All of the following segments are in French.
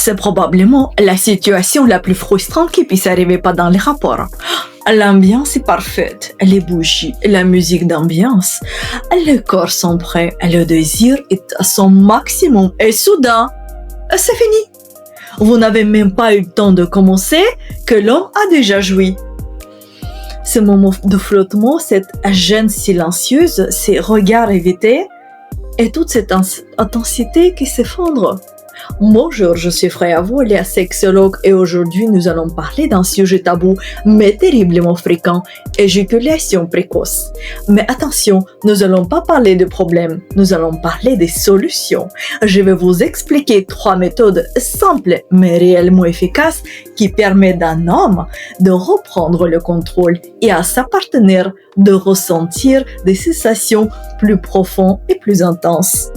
C'est probablement la situation la plus frustrante qui puisse arriver pendant les rapports. L'ambiance est parfaite, les bougies, la musique d'ambiance, les corps sont prêts, le désir est à son maximum et soudain, c'est fini. Vous n'avez même pas eu le temps de commencer que l'homme a déjà joui. Ce moment de flottement, cette gêne silencieuse, ces regards évités et toute cette intensité qui s'effondre. Bonjour, je suis Freya Volia, sexologue et aujourd'hui nous allons parler d'un sujet tabou mais terriblement fréquent, éjaculation précoce. Mais attention, nous n'allons pas parler de problèmes, nous allons parler des solutions. Je vais vous expliquer 3 méthodes simples mais réellement efficaces qui permettent d'un homme de reprendre le contrôle et à sa partenaire de ressentir des sensations plus profondes et plus intenses.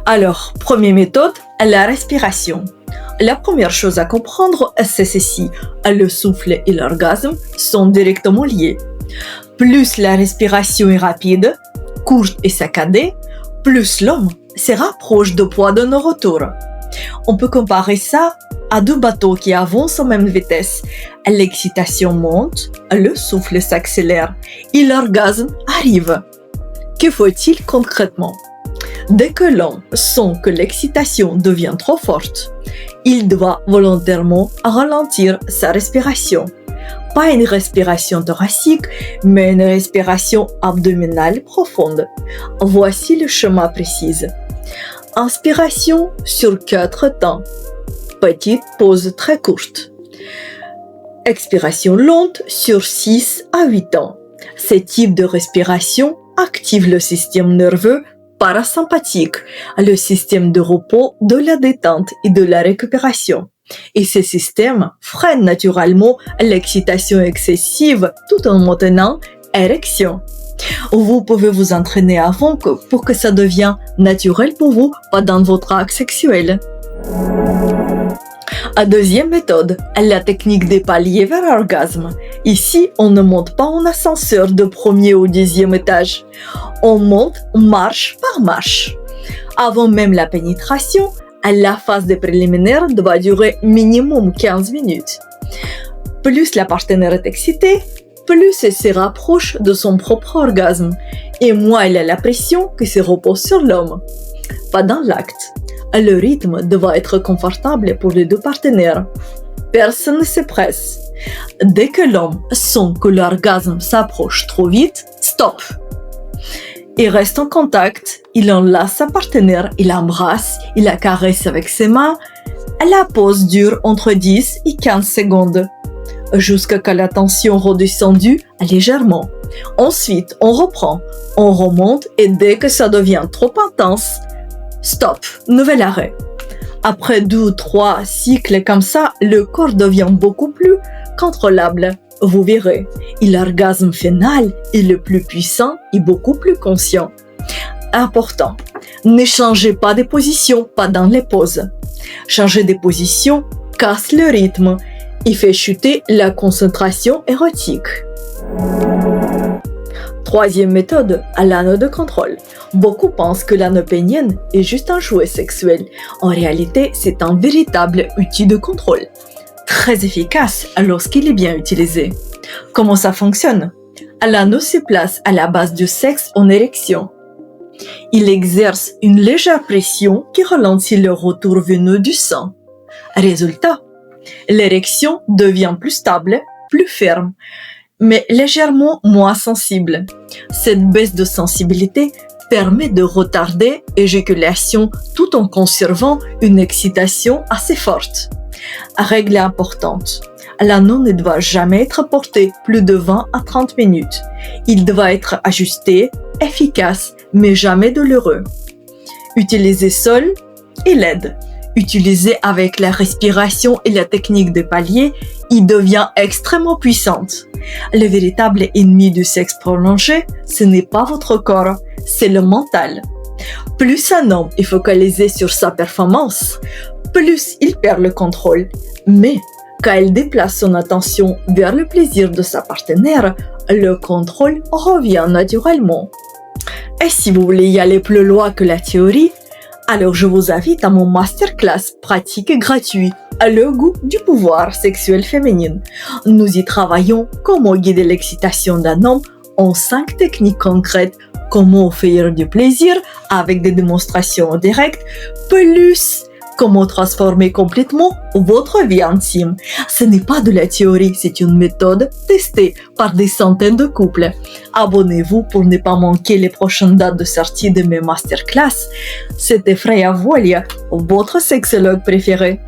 Alors, première méthode, la respiration. La première chose à comprendre, c'est ceci. Le souffle et l'orgasme sont directement liés. Plus la respiration est rapide, courte et saccadée, plus l'homme se rapproche du point de nos retours. On peut comparer ça à 2 bateaux qui avancent à même vitesse. L'excitation monte, le souffle s'accélère et l'orgasme arrive. Que faut-il concrètement? Dès que l'homme sent que l'excitation devient trop forte, il doit volontairement ralentir sa respiration. Pas une respiration thoracique, mais une respiration abdominale profonde. Voici le schéma précis. Inspiration sur 4 temps. Petite pause très courte. Expiration lente sur 6 à 8 temps. Ce type de respiration active le système nerveux parasympathique, le système de repos, de la détente et de la récupération. Et ce système freine naturellement l'excitation excessive tout en maintenant érection. Vous pouvez vous entraîner avant pour que ça devienne naturel pour vous pendant votre acte sexuel. La deuxième méthode, la technique des paliers vers l'orgasme. Ici, on ne monte pas en ascenseur de 1er au 10e étage. On monte marche par marche. Avant même la pénétration, la phase des préliminaires doit durer minimum 15 minutes. Plus la partenaire est excitée, plus elle se rapproche de son propre orgasme et moins elle a la pression qui se repose sur l'homme. Pendant l'acte, le rythme doit être confortable pour les 2 partenaires. Personne ne se presse. Dès que l'homme sent que l'orgasme s'approche trop vite, stop. Il reste en contact, il enlace sa partenaire, il l'embrasse, il la caresse avec ses mains. La pause dure entre 10 et 15 secondes, jusqu'à ce que la tension redescendue légèrement. Ensuite, on reprend, on remonte et dès que ça devient trop intense, stop, nouvel arrêt. Après 2 ou 3 cycles comme ça, le corps devient beaucoup plus contrôlable. Vous verrez, et l'orgasme final est le plus puissant et beaucoup plus conscient. Important, ne changez pas de position pendant les pauses. Changer de position casse le rythme et fait chuter la concentration érotique. Troisième méthode, l'anneau de contrôle. Beaucoup pensent que l'anneau pénien est juste un jouet sexuel. En réalité, c'est un véritable outil de contrôle. Très efficace lorsqu'il est bien utilisé. Comment ça fonctionne? L'anneau se place à la base du sexe en érection. Il exerce une légère pression qui ralentit le retour veineux du sang. Résultat, l'érection devient plus stable, plus ferme, mais légèrement moins sensible. Cette baisse de sensibilité permet de retarder l'éjaculation tout en conservant une excitation assez forte. Règle importante, l'anneau ne doit jamais être porté plus de 20 à 30 minutes. Il doit être ajusté, efficace, mais jamais douloureux. Utilisé seul et l'aide. Utilisé avec la respiration et la technique de palier, il devient extrêmement puissante. Le véritable ennemi du sexe prolongé, ce n'est pas votre corps, c'est le mental. Plus un homme est focalisé sur sa performance, plus il perd le contrôle. Mais quand il déplace son attention vers le plaisir de sa partenaire, le contrôle revient naturellement. Et si vous voulez y aller plus loin que la théorie, Alors je vous invite à mon masterclass pratique et gratuit, Le goût du pouvoir sexuel féminin. Nous y travaillons comment guider l'excitation d'un homme en 5 techniques concrètes, comment offrir du plaisir avec des démonstrations directes, plus comment transformer complètement votre vie intime. Ce n'est pas de la théorie, c'est une méthode testée par des centaines de couples. Abonnez-vous pour ne pas manquer les prochaines dates de sortie de mes masterclass. C'était Freya Volia, votre sexologue préféré.